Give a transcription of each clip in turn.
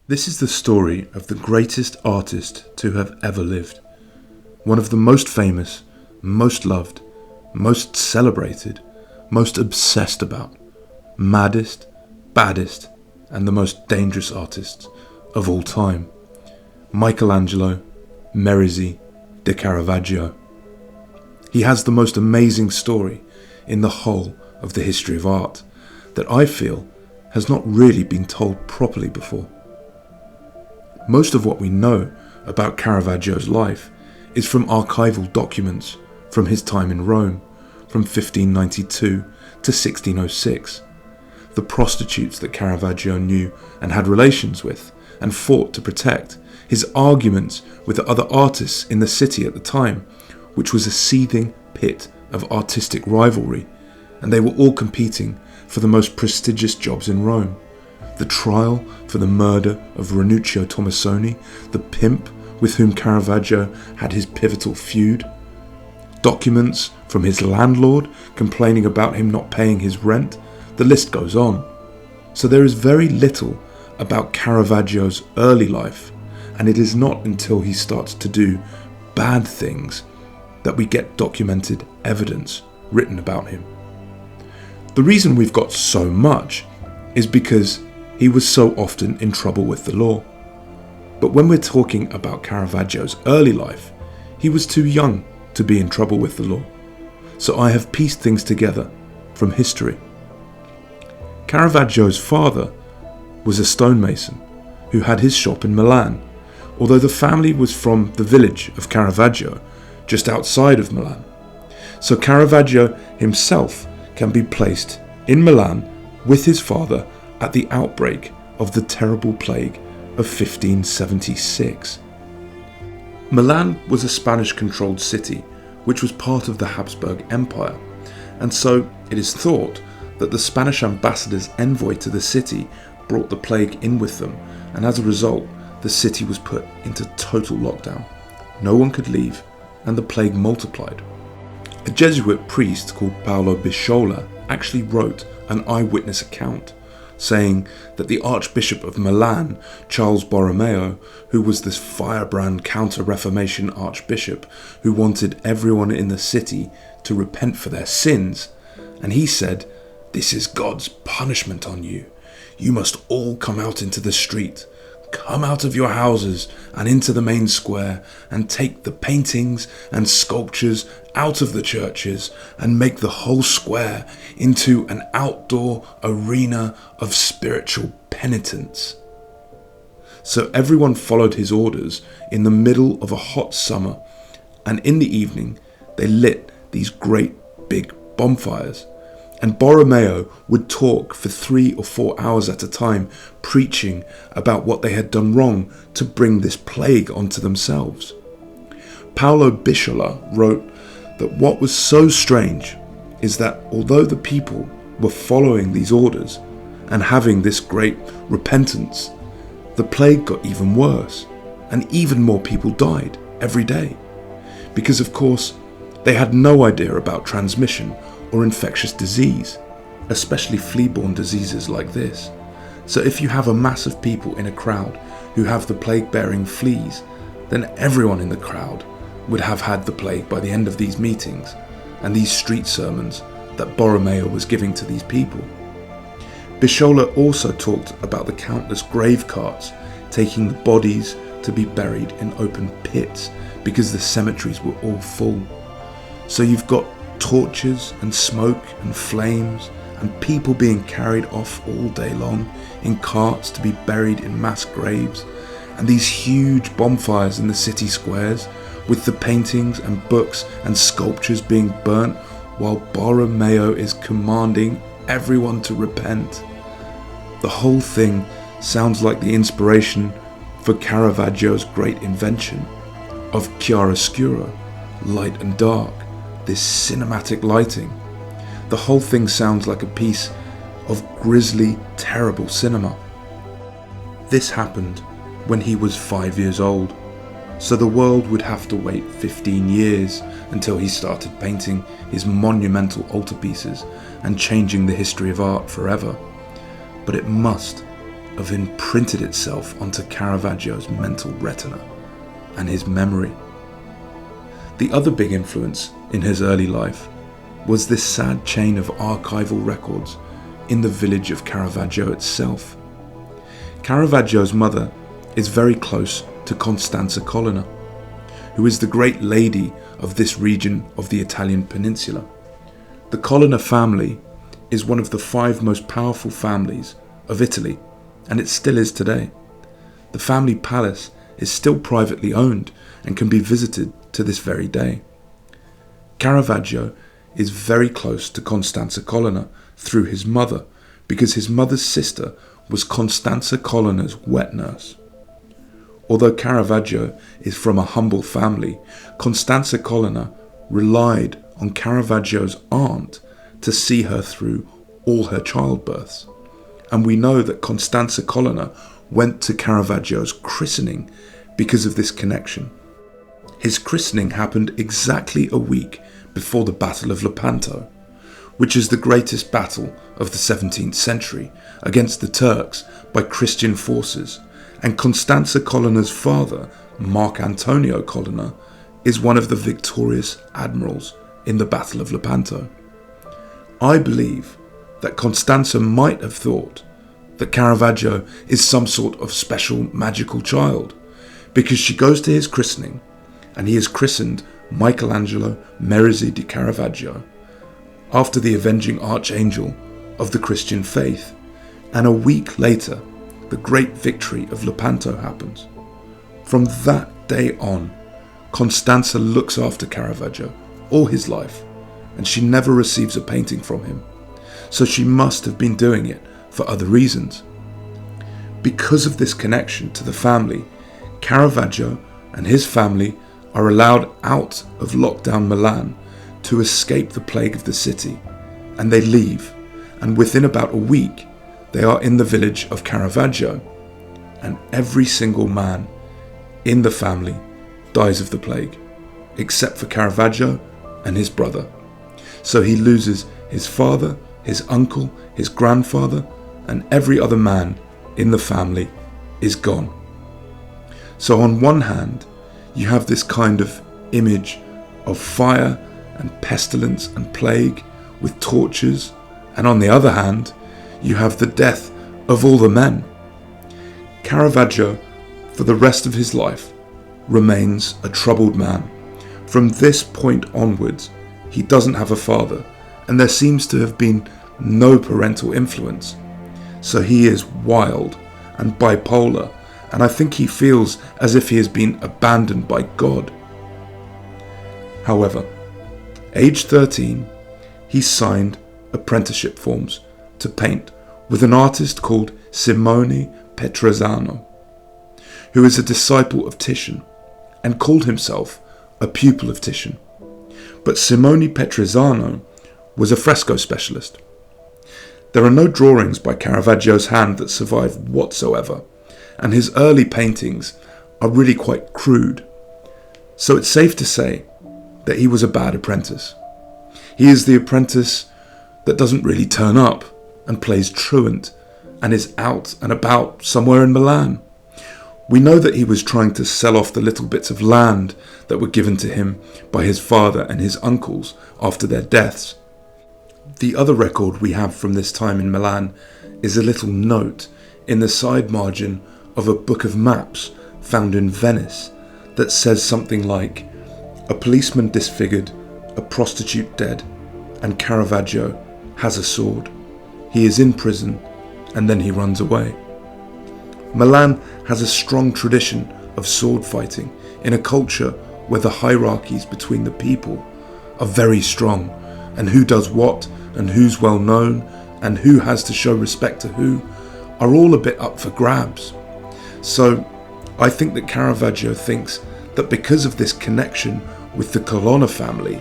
This is the story of the greatest artist to have ever lived. One of the most famous, most loved, most celebrated, most obsessed about, maddest, baddest, and the most dangerous artists of all time. Michelangelo Merisi da Caravaggio. He has the most amazing story in the whole of the history of art that I feel has not really been told properly before. Most of what we know about Caravaggio's life is from archival documents from his time in Rome, from 1592 to 1606. The prostitutes that Caravaggio knew and had relations with and fought to protect, his arguments with the other artists in the city at the time, which was a seething pit of artistic rivalry, and they were all competing for the most prestigious jobs in Rome. The trial for the murder of Ranuccio Tomasoni, the pimp with whom Caravaggio had his pivotal feud. Documents from his landlord complaining about him not paying his rent. The list goes on. So there is very little about Caravaggio's early life, and it is not until he starts to do bad things that we get documented evidence written about him. The reason we've got so much is because he was so often in trouble with the law. But when we're talking about Caravaggio's early life, he was too young to be in trouble with the law. So I have pieced things together from history. Caravaggio's father was a stonemason who had his shop in Milan, although the family was from the village of Caravaggio, just outside of Milan. So Caravaggio himself can be placed in Milan with his father at the outbreak of the terrible plague of 1576. Milan was a Spanish-controlled city which was part of the Habsburg Empire, and so it is thought that the Spanish ambassador's envoy to the city brought the plague in with them, and as a result the city was put into total lockdown. No one could leave, and the plague multiplied. A Jesuit priest called Paolo Bisciola actually wrote an eyewitness account saying that the Archbishop of Milan, Charles Borromeo, who was this firebrand counter-Reformation archbishop who wanted everyone in the city to repent for their sins, and he said, "This is God's punishment on you. You must all come out into the street. Come out of your houses and into the main square and take the paintings and sculptures out of the churches and make the whole square into an outdoor arena of spiritual penitence." So everyone followed his orders in the middle of a hot summer, and in the evening they lit these great big bonfires. And Borromeo would talk for 3 or 4 hours at a time, preaching about what they had done wrong to bring this plague onto themselves. Paolo Bisciola wrote that what was so strange is that although the people were following these orders and having this great repentance, the plague got even worse, and even more people died every day. Because of course, they had no idea about transmission or infectious disease, especially flea-borne diseases like this. So if you have a mass of people in a crowd who have the plague-bearing fleas, then everyone in the crowd would have had the plague by the end of these meetings and these street sermons that Borromeo was giving to these people. Bisciola also talked about the countless grave carts taking the bodies to be buried in open pits because the cemeteries were all full. So you've got torches and smoke and flames and people being carried off all day long in carts to be buried in mass graves, and these huge bonfires in the city squares with the paintings and books and sculptures being burnt while Borromeo is commanding everyone to repent. The whole thing sounds like the inspiration for Caravaggio's great invention of chiaroscuro, light and dark, this cinematic lighting. The whole thing sounds like a piece of grisly, terrible cinema. This happened when he was 5 years old, so the world would have to wait 15 years until he started painting his monumental altarpieces and changing the history of art forever. But it must have imprinted itself onto Caravaggio's mental retina and his memory. The other big influence in his early life was this sad chain of archival records in the village of Caravaggio itself. Caravaggio's mother is very close to Costanza Colonna, who is the great lady of this region of the Italian peninsula. The Colonna family is one of the 5 most powerful families of Italy, and it still is today. The family palace is still privately owned and can be visited to this very day. Caravaggio is very close to Costanza Colonna through his mother, because his mother's sister was Costanza Colonna's wet nurse. Although Caravaggio is from a humble family, Costanza Colonna relied on Caravaggio's aunt to see her through all her childbirths. And we know that Costanza Colonna went to Caravaggio's christening because of this connection. His christening happened exactly a week before the Battle of Lepanto, which is the greatest battle of the 17th century against the Turks by Christian forces, and Costanza Colonna's father, Mark Antonio Colonna, is one of the victorious admirals in the Battle of Lepanto. I believe that Costanza might have thought that Caravaggio is some sort of special magical child, because she goes to his christening and he is christened Michelangelo Merisi da Caravaggio, after the avenging archangel of the Christian faith, and a week later the great victory of Lepanto happens. From that day on, Costanza looks after Caravaggio all his life, and she never receives a painting from him, so she must have been doing it for other reasons. Because of this connection to the family, Caravaggio and his family are allowed out of lockdown Milan to escape the plague of the city, and they leave, and within about a week they are in the village of Caravaggio, and every single man in the family dies of the plague, except for Caravaggio and his brother. So he loses his father, his uncle, his grandfather, and every other man in the family is gone. So on one hand, you have this kind of image of fire and pestilence and plague with torches, and on the other hand, you have the death of all the men. Caravaggio, for the rest of his life, remains a troubled man. From this point onwards, he doesn't have a father, and there seems to have been no parental influence. So he is wild and bipolar, and I think he feels as if he has been abandoned by God. However, age 13, he signed apprenticeship forms to paint with an artist called Simone Petrosano, who is a disciple of Titian and called himself a pupil of Titian. But Simone Petrosano was a fresco specialist. There are no drawings by Caravaggio's hand that survive whatsoever, and his early paintings are really quite crude. So it's safe to say that he was a bad apprentice. He is the apprentice that doesn't really turn up and plays truant and is out and about somewhere in Milan. We know that he was trying to sell off the little bits of land that were given to him by his father and his uncles after their deaths. The other record we have from this time in Milan is a little note in the side margin of a book of maps found in Venice that says something like, "A policeman disfigured, a prostitute dead, and Caravaggio has a sword. He is in prison, and then he runs away." Milan has a strong tradition of sword fighting in a culture where the hierarchies between the people are very strong, and who does what, and who's well known, and who has to show respect to who, are all a bit up for grabs. So I think that Caravaggio thinks that because of this connection with the Colonna family,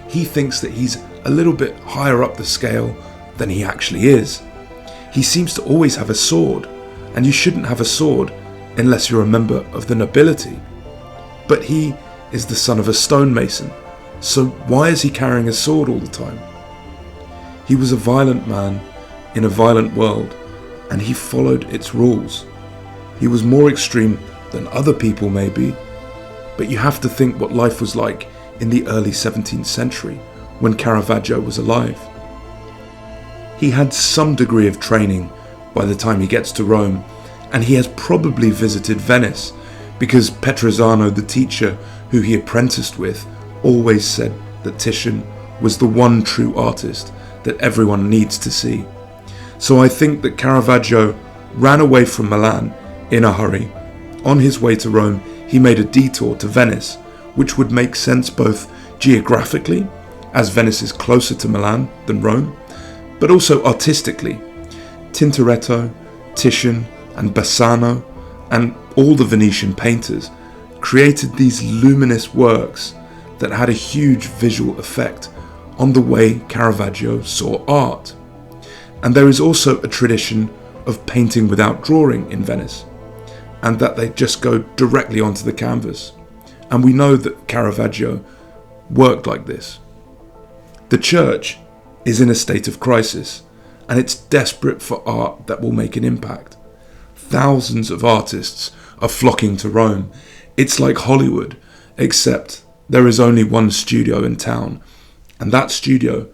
he thinks that he's a little bit higher up the scale than he actually is. He seems to always have a sword, and you shouldn't have a sword unless you're a member of the nobility. But he is the son of a stonemason, so why is he carrying a sword all the time? He was a violent man in a violent world, and he followed its rules. He was more extreme than other people maybe, but you have to think what life was like in the early 17th century when Caravaggio was alive. He had some degree of training by the time he gets to Rome, and he has probably visited Venice because Petrosano, the teacher who he apprenticed with, always said that Titian was the one true artist that everyone needs to see. So I think that Caravaggio ran away from Milan in a hurry. On his way to Rome, he made a detour to Venice, which would make sense both geographically, as Venice is closer to Milan than Rome, but also artistically. Tintoretto, Titian, and Bassano, and all the Venetian painters created these luminous works that had a huge visual effect on the way Caravaggio saw art. And there is also a tradition of painting without drawing in Venice, and that they just go directly onto the canvas. And we know that Caravaggio worked like this. The church is in a state of crisis, and it's desperate for art that will make an impact. Thousands of artists are flocking to Rome. It's like Hollywood, except there is only one studio in town, and that studio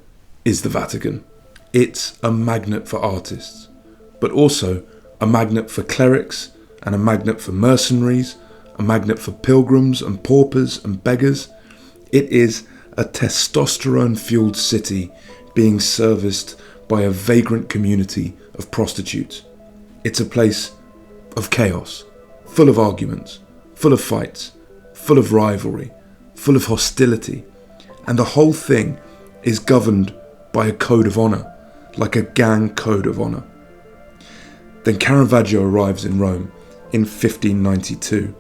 is the Vatican. It's a magnet for artists, but also a magnet for clerics, and a magnet for mercenaries, a magnet for pilgrims and paupers and beggars. It is a testosterone-fueled city being serviced by a vagrant community of prostitutes. It's a place of chaos, full of arguments, full of fights, full of rivalry, full of hostility, and the whole thing is governed by a code of honor, like a gang code of honor. Then Caravaggio arrives in Rome in 1592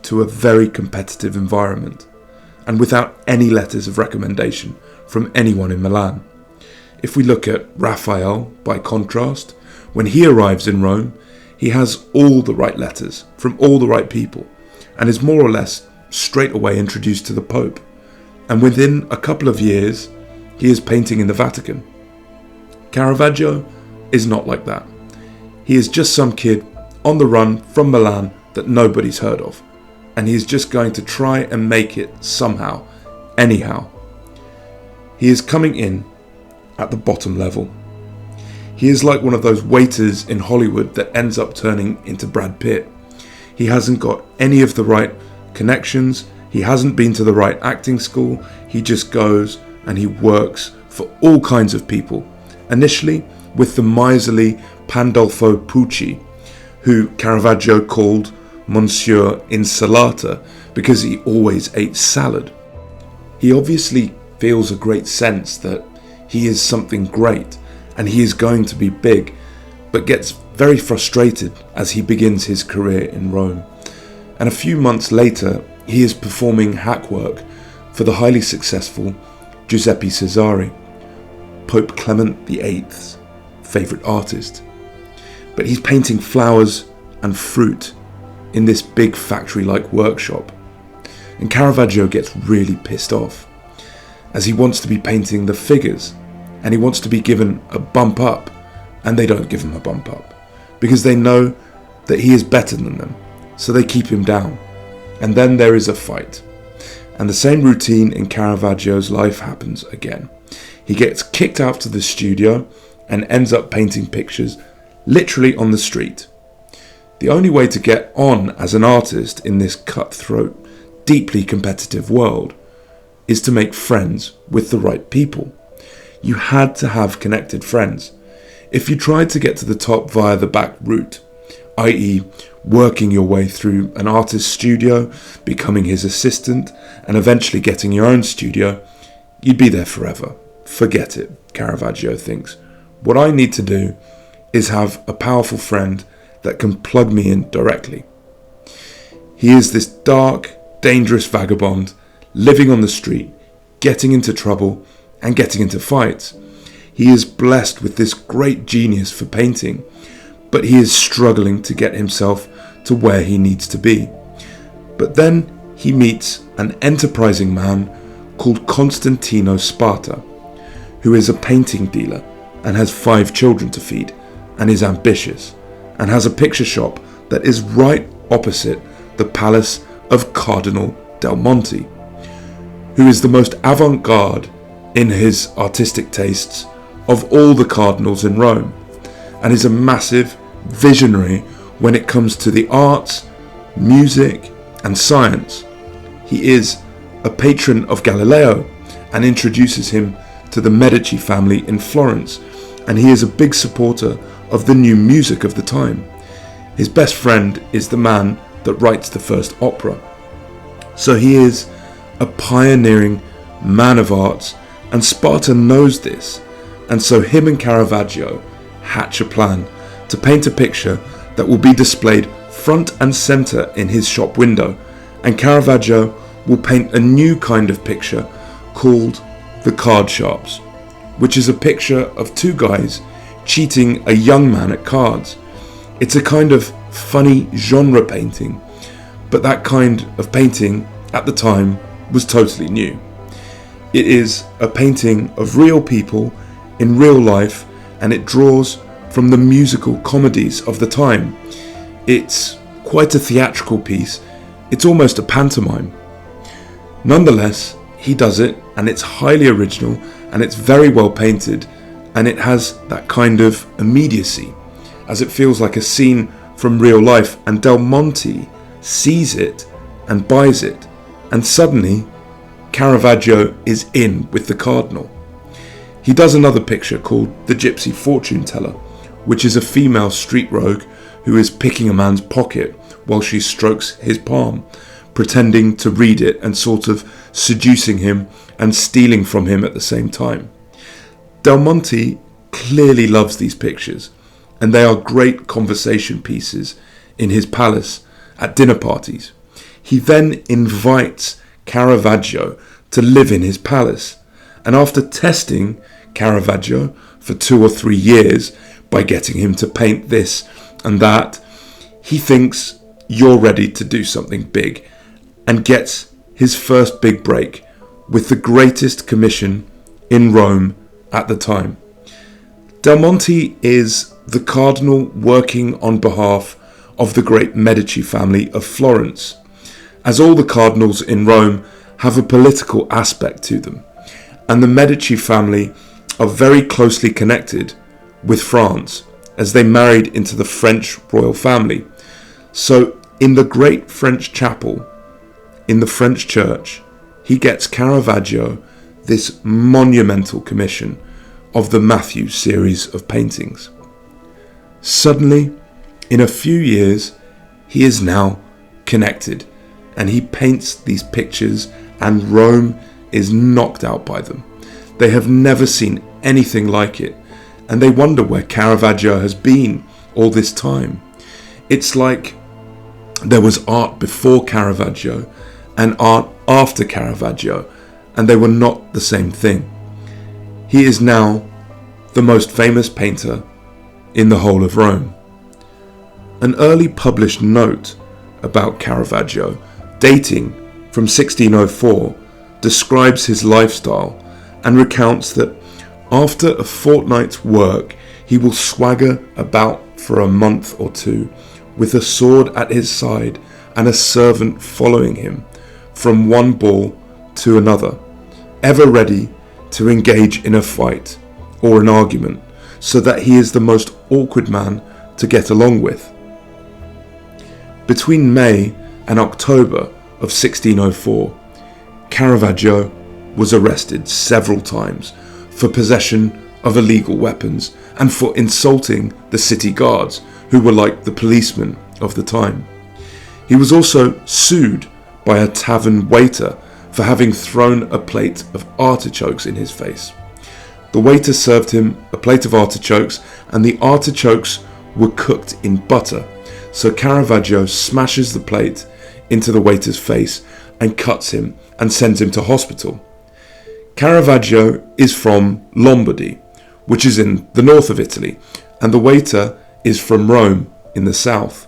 to a very competitive environment, and without any letters of recommendation from anyone in Milan. If we look at Raphael, by contrast, when he arrives in Rome, he has all the right letters from all the right people, and is more or less straight away introduced to the Pope. And within a couple of years, he is painting in the Vatican. Caravaggio is not like that. He is just some kid on the run from Milan that nobody's heard of, and he is just going to try and make it somehow, anyhow. He is coming in at the bottom level. He is like one of those waiters in Hollywood that ends up turning into Brad Pitt. He hasn't got any of the right connections, he hasn't been to the right acting school, he just goes and he works for all kinds of people. Initially with the miserly Pandolfo Pucci, who Caravaggio called Monsieur Insalata because he always ate salad. He obviously feels a great sense that he is something great and he is going to be big, but gets very frustrated as he begins his career in Rome. And a few months later, he is performing hack work for the highly successful Giuseppe Cesare, Pope Clement VIII's favourite artist. But he's painting flowers and fruit in this big factory-like workshop. And Caravaggio gets really pissed off, as he wants to be painting the figures, and he wants to be given a bump up, and they don't give him a bump up, because they know that he is better than them, so they keep him down. And then there is a fight. And the same routine in Caravaggio's life happens again. He gets kicked out to the studio and ends up painting pictures literally on the street. The only way to get on as an artist in this cutthroat, deeply competitive world is to make friends with the right people. You had to have connected friends. If you tried to get to the top via the back route, i.e. working your way through an artist's studio, becoming his assistant, and eventually getting your own studio, you'd be there forever. Forget it, Caravaggio thinks. What I need to do is have a powerful friend that can plug me in directly. He is this dark, dangerous vagabond, living on the street, getting into trouble, and getting into fights. He is blessed with this great genius for painting, but he is struggling to get himself to where he needs to be. But then he meets an enterprising man called Constantino Sparta, who is a painting dealer and has 5 children to feed, and is ambitious, and has a picture shop that is right opposite the palace of Cardinal Del Monte, who is the most avant-garde in his artistic tastes of all the cardinals in Rome, and is a massive visionary when it comes to the arts, music, and science. He is a patron of Galileo and introduces him to the Medici family in Florence, and he is a big supporter of the new music of the time. His best friend is the man that writes the first opera. So he is a pioneering man of arts, and Sparta knows this, and so him and Caravaggio hatch a plan to paint a picture that will be displayed front and centre in his shop window, and Caravaggio will paint a new kind of picture called The Card Sharps, which is a picture of two guys cheating a young man at cards. It's a kind of funny genre painting, but that kind of painting at the time was totally new. It is a painting of real people in real life, and it draws from the musical comedies of the time. It's quite a theatrical piece. It's almost a pantomime. Nonetheless, he does it, and it's highly original, and it's very well painted, and it has that kind of immediacy, as it feels like a scene from real life, and Del Monte sees it and buys it, and suddenly Caravaggio is in with the cardinal. He does another picture called The Gypsy Fortune Teller, which is a female street rogue who is picking a man's pocket while she strokes his palm, pretending to read it and sort of seducing him and stealing from him at the same time. Del Monte clearly loves these pictures, and they are great conversation pieces in his palace at dinner parties. He then invites Caravaggio to live in his palace, and after testing Caravaggio for 2 or 3 years by getting him to paint this and that, he thinks you're ready to do something big, and gets his first big break with the greatest commission in Rome at the time. Del Monte is the cardinal working on behalf of the great Medici family of Florence, as all the cardinals in Rome have a political aspect to them, and the Medici family are very closely connected with France, as they married into the French royal family. So in the great French chapel, in the French church, he gets Caravaggio this monumental commission of the Matthew series of paintings. Suddenly, in a few years, he is now connected, and he paints these pictures, and Rome is knocked out by them. They have never seen anything like it, and they wonder where Caravaggio has been all this time. It's like there was art before Caravaggio and art after Caravaggio, and they were not the same thing. He is now the most famous painter in the whole of Rome. An early published note about Caravaggio, dating from 1604, describes his lifestyle and recounts that after a fortnight's work, he will swagger about for a month or two, with a sword at his side and a servant following him from one ball to another, ever ready to engage in a fight or an argument, so that he is the most awkward man to get along with. Between May and October of 1604, Caravaggio was arrested several times for possession of illegal weapons and for insulting the city guards, who were like the policemen of the time. He was also sued by a tavern waiter for having thrown a plate of artichokes in his face. The waiter served him a plate of artichokes, and the artichokes were cooked in butter, so Caravaggio smashes the plate into the waiter's face and cuts him and sends him to hospital. Caravaggio is from Lombardy, which is in the north of Italy, and the waiter is from Rome in the south.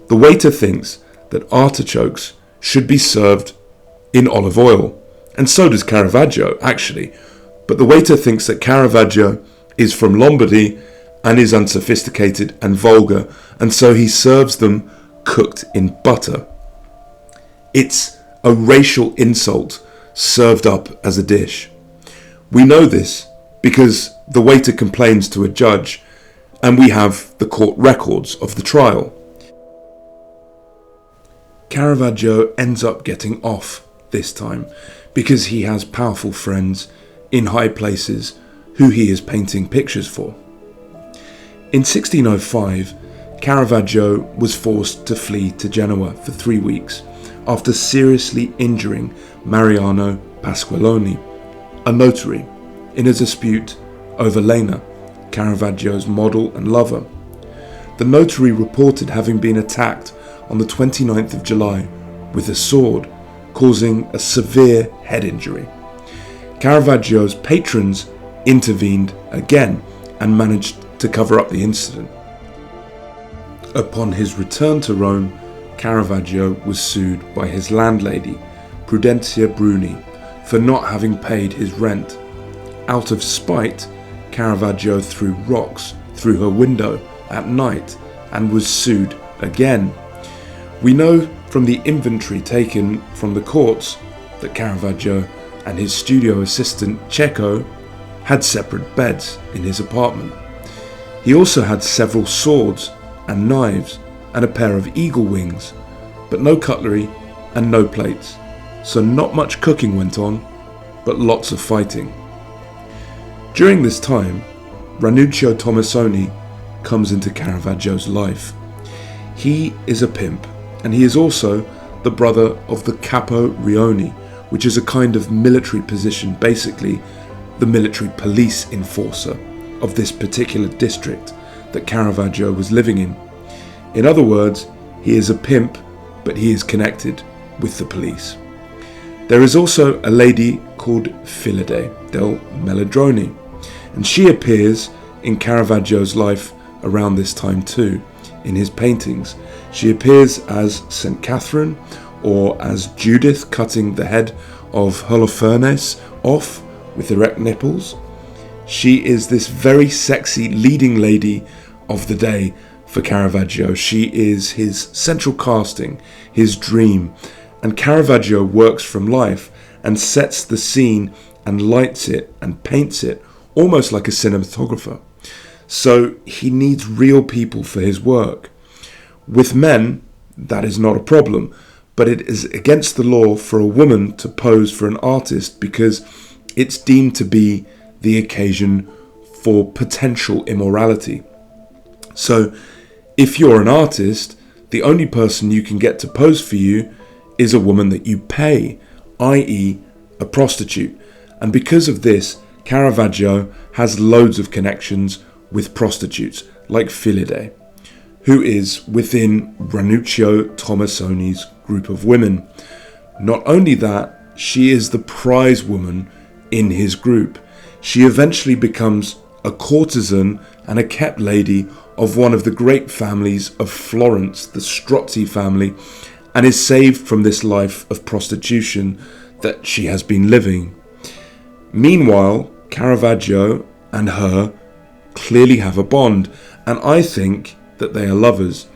The waiter thinks that artichokes should be served in olive oil, and so does Caravaggio actually, but the waiter thinks that Caravaggio is from Lombardy and is unsophisticated and vulgar, and so he serves them cooked in butter. It's a racial insult served up as a dish. We know this because the waiter complains to a judge, and we have the court records of the trial. Caravaggio ends up getting off this time because he has powerful friends in high places who he is painting pictures for. In 1605, Caravaggio was forced to flee to Genoa for 3 weeks after seriously injuring Mariano Pasqualoni, a notary, in a dispute over Lena, Caravaggio's model and lover. The notary reported having been attacked on the 29th of July with a sword, causing a severe head injury. Caravaggio's patrons intervened again and managed to cover up the incident. Upon his return to Rome, Caravaggio was sued by his landlady, Prudencia Bruni, for not having paid his rent. Out of spite, Caravaggio threw rocks through her window at night and was sued again. We know from the inventory taken from the courts that Caravaggio and his studio assistant Cecco had separate beds in his apartment. He also had several swords and knives and a pair of eagle wings, but no cutlery and no plates, so not much cooking went on, but lots of fighting. During this time, Ranuccio Tomasoni comes into Caravaggio's life. He is a pimp, and he is also the brother of the Capo Rioni, which is a kind of military position, basically the military police enforcer of this particular district that Caravaggio was living in. In other words, he is a pimp, but he is connected with the police. There is also a lady called Filide del Melodroni, and she appears in Caravaggio's life around this time too, in his paintings. She appears as St. Catherine or as Judith cutting the head of Holofernes off with erect nipples. She is this very sexy leading lady of the day for Caravaggio. She is his central casting, his dream, and Caravaggio works from life and sets the scene and lights it and paints it almost like a cinematographer. So he needs real people for his work. With men, that is not a problem, but it is against the law for a woman to pose for an artist because it's deemed to be the occasion for potential immorality. So if you're an artist, the only person you can get to pose for you is a woman that you pay, i.e. a prostitute. And because of this, Caravaggio has loads of connections with prostitutes, like Filide, who is within Ranuccio Tomasoni's group of women. Not only that, she is the prize woman in his group. She eventually becomes a courtesan and a kept lady of one of the great families of Florence, the Strozzi family, and is saved from this life of prostitution that she has been living. Meanwhile, Caravaggio and her clearly have a bond, and I think that they are lovers.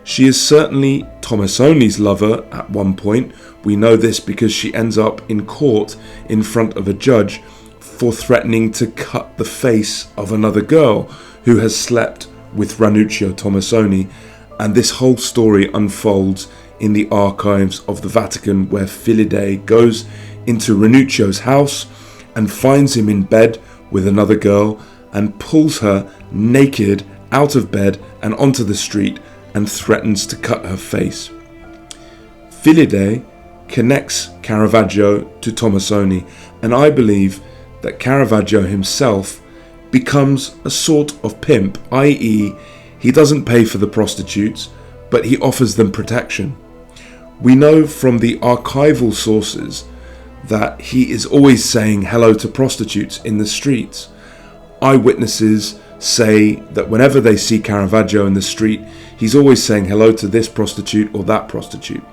She is certainly Tomasoni's lover at one point. We know this because she ends up in court in front of a judge for threatening to cut the face of another girl who has slept with Ranuccio Tomasoni, and this whole story unfolds in the archives of the Vatican, where Filide goes into Ranuccio's house and finds him in bed with another girl and pulls her naked out of bed and onto the street and threatens to cut her face. Filide connects Caravaggio to Tomasoni, and I believe that Caravaggio himself becomes a sort of pimp, i.e. he doesn't pay for the prostitutes, but he offers them protection. We know from the archival sources that he is always saying hello to prostitutes in the streets. Eyewitnesses say that whenever they see Caravaggio in the street, he's always saying hello to this prostitute or that prostitute.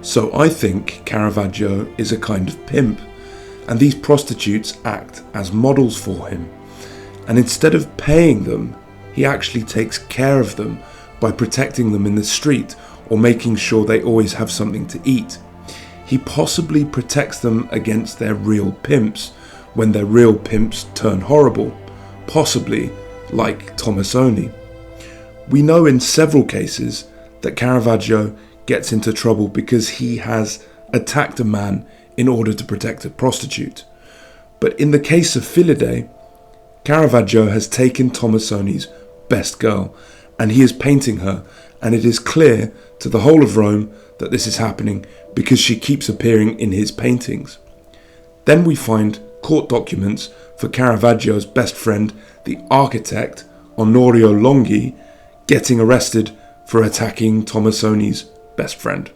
So I think Caravaggio is a kind of pimp, and these prostitutes act as models for him. and instead of paying them, he actually takes care of them by protecting them in the street or making sure they always have something to eat. He possibly protects them against their real pimps when their real pimps turn horrible, possibly like Tomasoni. We know in several cases that Caravaggio gets into trouble because he has attacked a man in order to protect a prostitute. But in the case of Philide, Caravaggio has taken Tomasoni's best girl and he is painting her, and it is clear to the whole of Rome that this is happening because she keeps appearing in his paintings. Then we find court documents for Caravaggio's best friend, the architect Onorio Longhi, getting arrested for attacking Tomasoni's best friend.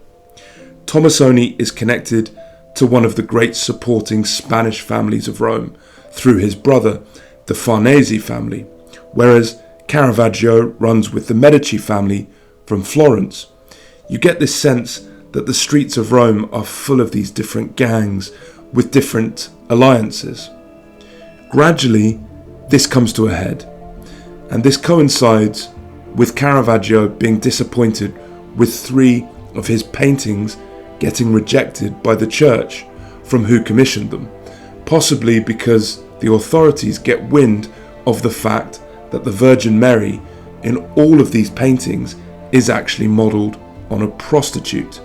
Tomasoni is connected to one of the great supporting Spanish families of Rome through his brother, the Farnese family, whereas Caravaggio runs with the Medici family from Florence. You get this sense that the streets of Rome are full of these different gangs with different alliances. Gradually, this comes to a head, and this coincides with Caravaggio being disappointed with 3 of his paintings getting rejected by the church from who commissioned them, possibly because the authorities get wind of the fact that the Virgin Mary in all of these paintings is actually modelled on a prostitute,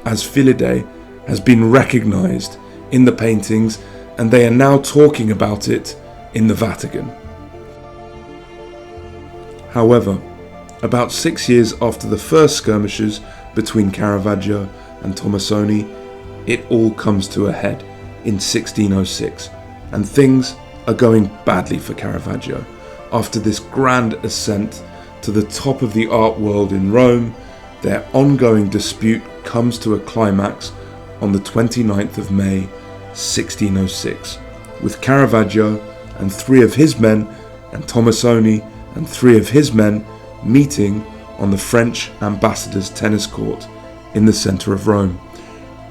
as Philide has been recognised in the paintings, and they are now talking about it in the Vatican. However, about 6 years after the first skirmishes between Caravaggio and Tomasoni, it all comes to a head in 1606, and things are going badly for Caravaggio. After this grand ascent to the top of the art world in Rome, their ongoing dispute comes to a climax on the 29th of May 1606, with Caravaggio and 3 of his men and Tomasoni and 3 of his men meeting on the French ambassador's tennis court in the centre of Rome.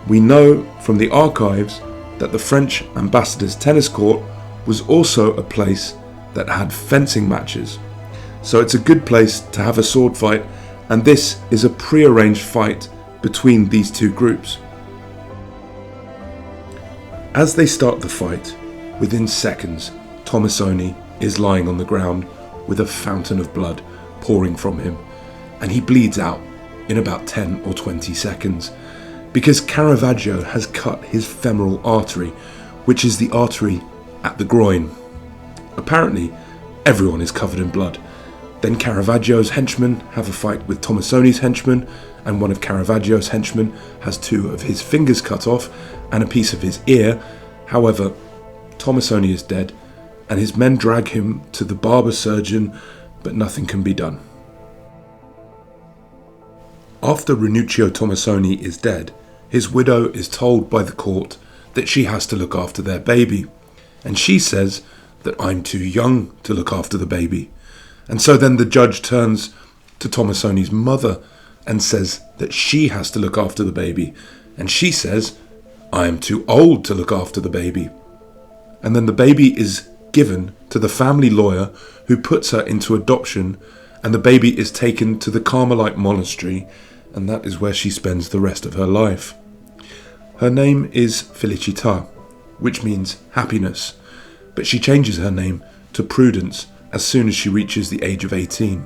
We know from the archives that the French ambassador's tennis court was also a place that had fencing matches. So it's a good place to have a sword fight, and this is a pre-arranged fight between these 2 groups. As they start the fight, within seconds, Tomasoni is lying on the ground with a fountain of blood pouring from him, and he bleeds out in about 10 or 20 seconds because Caravaggio has cut his femoral artery, which is the artery at the groin. Apparently, everyone is covered in blood. Then Caravaggio's henchmen have a fight with Tomasoni's henchmen, and one of Caravaggio's henchmen has 2 of his fingers cut off and a piece of his ear. However, Tomasoni is dead, and his men drag him to the barber surgeon, but nothing can be done. After Ranuccio Tomasoni is dead, his widow is told by the court that she has to look after their baby, and she says that I'm too young to look after the baby. And so then the judge turns to Tomasoni's mother and says that she has to look after the baby, and she says, I am too old to look after the baby. And then the baby is given to the family lawyer who puts her into adoption, and the baby is taken to the Carmelite monastery, and that is where she spends the rest of her life. Her name is Felicità, which means happiness, but she changes her name to Prudence as soon as she reaches the age of 18.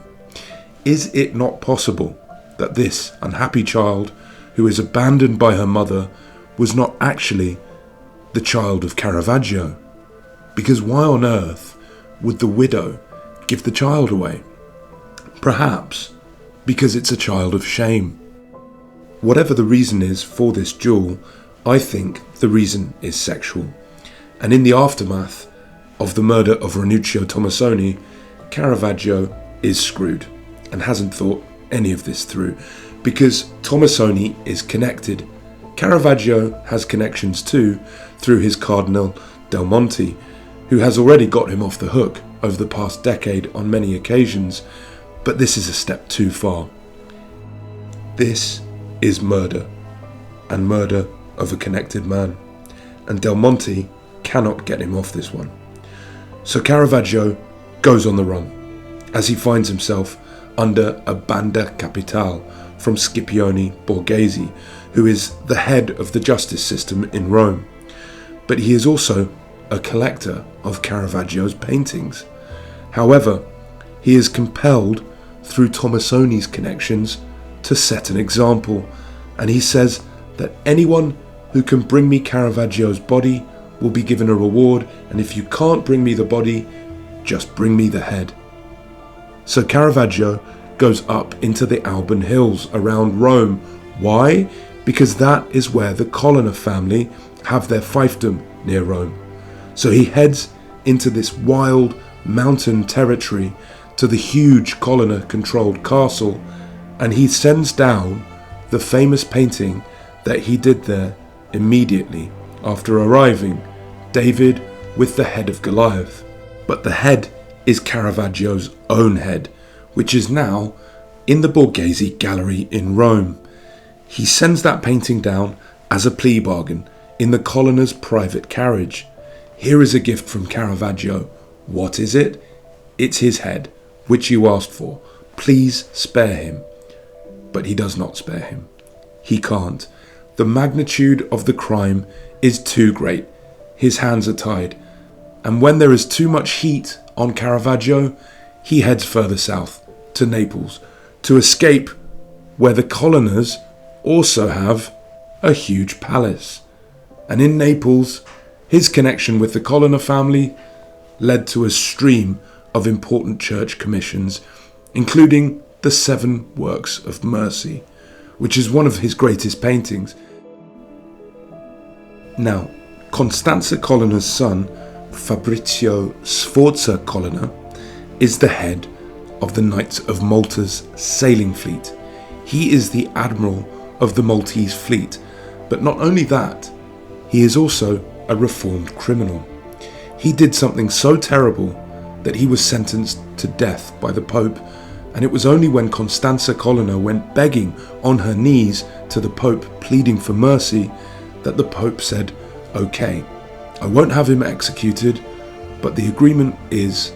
Is it not possible that this unhappy child, who is abandoned by her mother, was not actually the child of Caravaggio? Because why on earth would the widow give the child away? Perhaps because it's a child of shame. Whatever the reason is for this duel, I think the reason is sexual. And in the aftermath of the murder of Ranuccio Tomasoni, Caravaggio is screwed and hasn't thought any of this through, because Tomasoni is connected. Caravaggio has connections too through his Cardinal Del Monte, who has already got him off the hook over the past decade on many occasions, but this is a step too far. This is murder, and murder of a connected man, and Del Monte cannot get him off this one. So Caravaggio goes on the run as he finds himself under a banda capitale from Scipione Borghese, who is the head of the justice system in Rome. But he is also a collector of Caravaggio's paintings. However, he is compelled through Tomasoni's connections to set an example, and he says that anyone who can bring me Caravaggio's body will be given a reward, and if you can't bring me the body, just bring me the head. So Caravaggio goes up into the Alban Hills around Rome. Why? Because that is where the Colonna family have their fiefdom, near Rome. So he heads into this wild mountain territory to the huge Colonna-controlled castle, and he sends down the famous painting that he did there immediately after arriving, David with the head of Goliath. But the head is Caravaggio's own head, which is now in the Borghese Gallery in Rome. He sends that painting down as a plea bargain in the Colonna's private carriage. Here is a gift from Caravaggio. What is it? It's his head, which you asked for. Please spare him. But he does not spare him. He can't. The magnitude of the crime is too great. His hands are tied. And when there is too much heat on Caravaggio, he heads further south to Naples to escape, where the Colonnas also have a huge palace. And in Naples, his connection with the Colonna family led to a stream of important church commissions, including the 7 Works of Mercy, which is one of his greatest paintings. Now, Constanza Colonna's son, Fabrizio Sforza Colonna, is the head of the Knights of Malta's sailing fleet. He is the admiral of the Maltese fleet, but not only that, he is also a reformed criminal. He did something so terrible that he was sentenced to death by the Pope, and it was only when Constanza Colonna went begging on her knees to the Pope pleading for mercy that the Pope said, "Okay, I won't have him executed, but the agreement is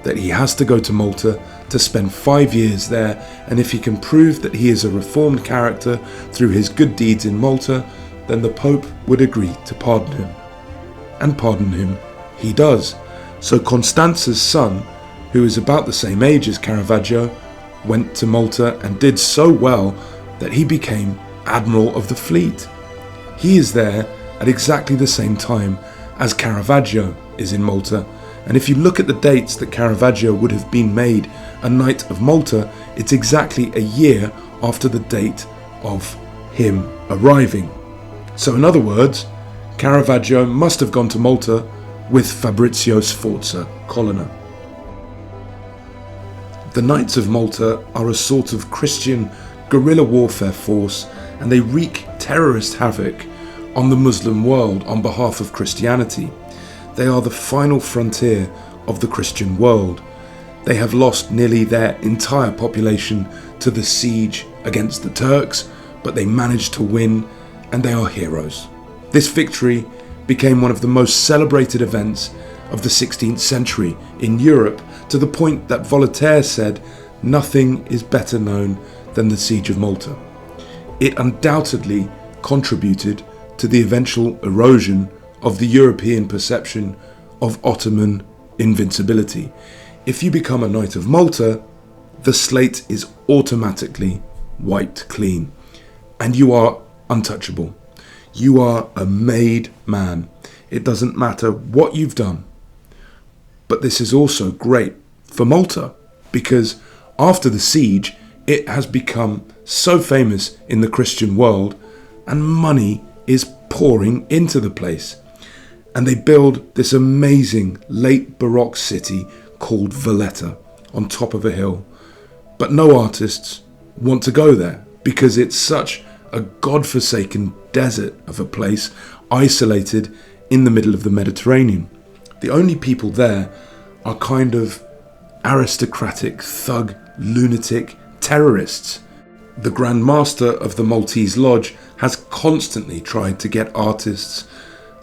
that he has to go to Malta to spend 5 years there, and if he can prove that he is a reformed character through his good deeds in Malta, then the Pope would agree to pardon him." And pardon him he does. So Constanza's son, who is about the same age as Caravaggio, went to Malta and did so well that he became admiral of the fleet. He is there at exactly the same time as Caravaggio is in Malta, and if you look at the dates that Caravaggio would have been made a Knight of Malta, it's exactly a year after the date of him arriving. So in other words, Caravaggio must have gone to Malta with Fabrizio Sforza Colonna. The Knights of Malta are a sort of Christian guerrilla warfare force, and they wreak terrorist havoc on the Muslim world on behalf of Christianity. They are the final frontier of the Christian world. They have lost nearly their entire population to the siege against the Turks, but they managed to win, and they are heroes. This victory became one of the most celebrated events of the 16th century in Europe, to the point that Voltaire said, "Nothing is better known than the Siege of Malta." It undoubtedly contributed to the eventual erosion of the European perception of Ottoman invincibility. If you become a Knight of Malta, the slate is automatically wiped clean, and you are untouchable. You are a made man. It doesn't matter what you've done. But this is also great for Malta, because after the siege, it has become so famous in the Christian world, and money is pouring into the place. And they build this amazing late Baroque city called Valletta on top of a hill. But no artists want to go there because it's such a godforsaken desert of a place, isolated in the middle of the Mediterranean. The only people there are kind of aristocratic, thug, lunatic terrorists. The Grand Master of the Maltese Lodge has constantly tried to get artists,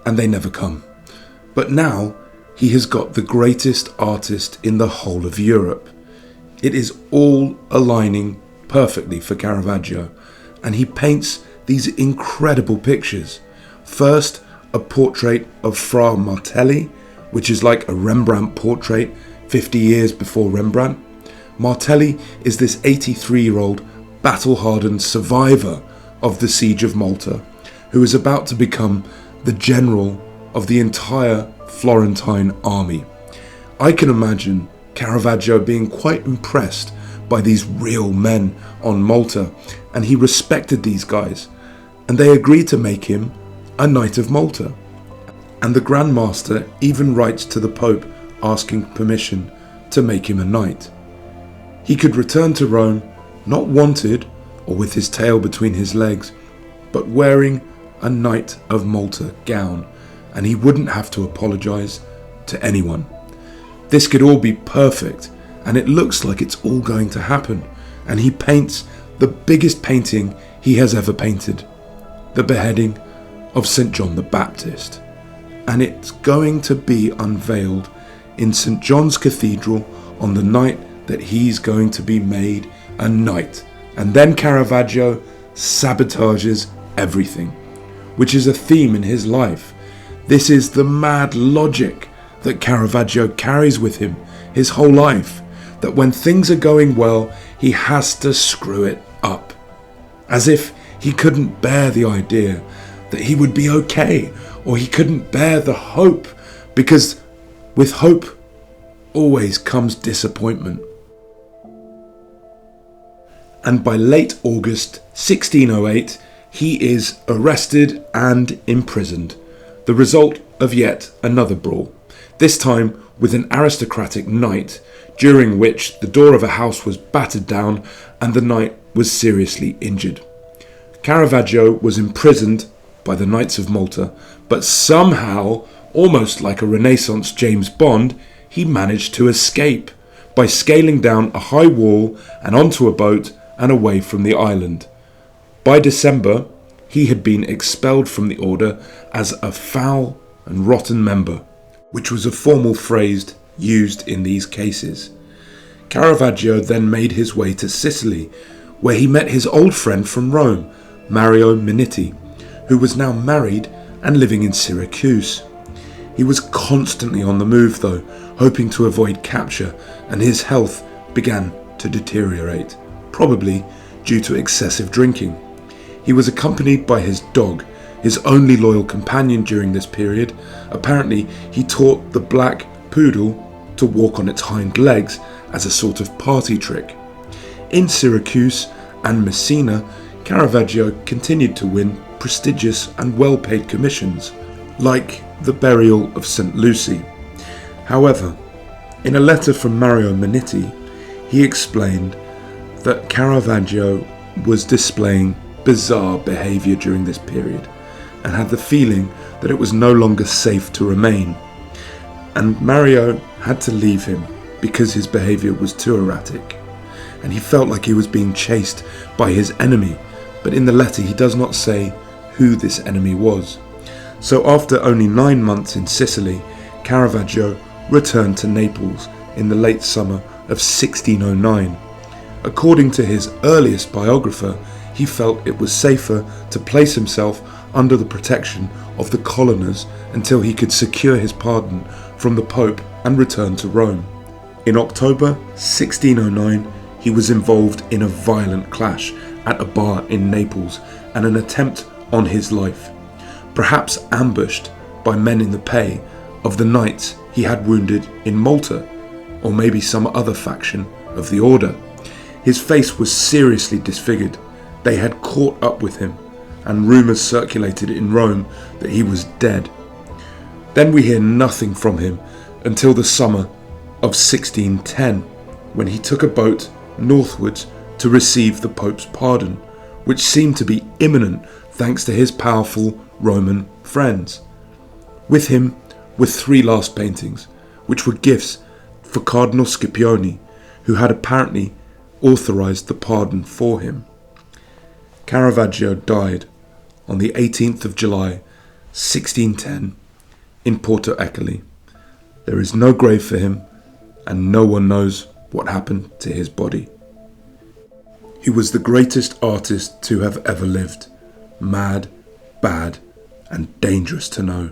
and they never come. But now he has got the greatest artist in the whole of Europe. It is all aligning perfectly for Caravaggio, and he paints these incredible pictures. First, a portrait of Fra Martelli, which is like a Rembrandt portrait 50 years before Rembrandt. Martelli is this 83-year-old battle-hardened survivor of the siege of Malta, who is about to become the general of the entire Florentine army. I can imagine Caravaggio being quite impressed by these real men on Malta, and he respected these guys, and they agreed to make him a Knight of Malta. And the Grand Master even writes to the Pope asking permission to make him a knight. He could return to Rome not wanted or with his tail between his legs, but wearing a Knight of Malta gown, and he wouldn't have to apologise to anyone. This could all be perfect, and it looks like it's all going to happen, and he paints the biggest painting he has ever painted, the beheading of St. John the Baptist, and it's going to be unveiled in St. John's Cathedral on the night that he's going to be made a knight. And then Caravaggio sabotages everything, which is a theme in his life. This is the mad logic that Caravaggio carries with him his whole life, that when things are going well, he has to screw it up. As if he couldn't bear the idea that he would be okay, or he couldn't bear the hope, because with hope always comes disappointment. And by late August 1608, he is arrested and imprisoned, the result of yet another brawl, this time with an aristocratic knight, during which the door of a house was battered down and the knight was seriously injured. Caravaggio was imprisoned by the Knights of Malta, but somehow, almost like a Renaissance James Bond, he managed to escape by scaling down a high wall and onto a boat and away from the island. By December, he had been expelled from the order as a foul and rotten member, which was a formal phrase used in these cases. Caravaggio then made his way to Sicily, where he met his old friend from Rome, Mario Minetti, who was now married and living in Syracuse. He was constantly on the move though, hoping to avoid capture, and his health began to deteriorate, probably due to excessive drinking. He was accompanied by his dog, his only loyal companion during this period. Apparently, he taught the black poodle to walk on its hind legs as a sort of party trick. In Syracuse and Messina, Caravaggio continued to win prestigious and well-paid commissions, like the burial of St. Lucy. However, in a letter from Mario Minetti, he explained that Caravaggio was displaying bizarre behaviour during this period and had the feeling that it was no longer safe to remain, and Mario had to leave him because his behaviour was too erratic, and he felt like he was being chased by his enemy, but in the letter he does not say who this enemy was. So after only 9 months in Sicily, Caravaggio returned to Naples in the late summer of 1609. According to his earliest biographer, he felt it was safer to place himself under the protection of the coloners until he could secure his pardon from the Pope and return to Rome. In October 1609, he was involved in a violent clash at a bar in Naples and an attempt on his life, perhaps ambushed by men in the pay of the knights he had wounded in Malta, or maybe some other faction of the order. His face was seriously disfigured. They had caught up with him, and rumours circulated in Rome that he was dead. Then we hear nothing from him until the summer of 1610, when he took a boat northwards to receive the Pope's pardon, which seemed to be imminent thanks to his powerful Roman friends. With him were 3 last paintings, which were gifts for Cardinal Scipione, who had apparently authorised the pardon for him. Caravaggio died on the 18th of July 1610 in Porto Ecoli, There is no grave for him, and no one knows what happened to his body. He was the greatest artist to have ever lived, mad, bad, and dangerous to know.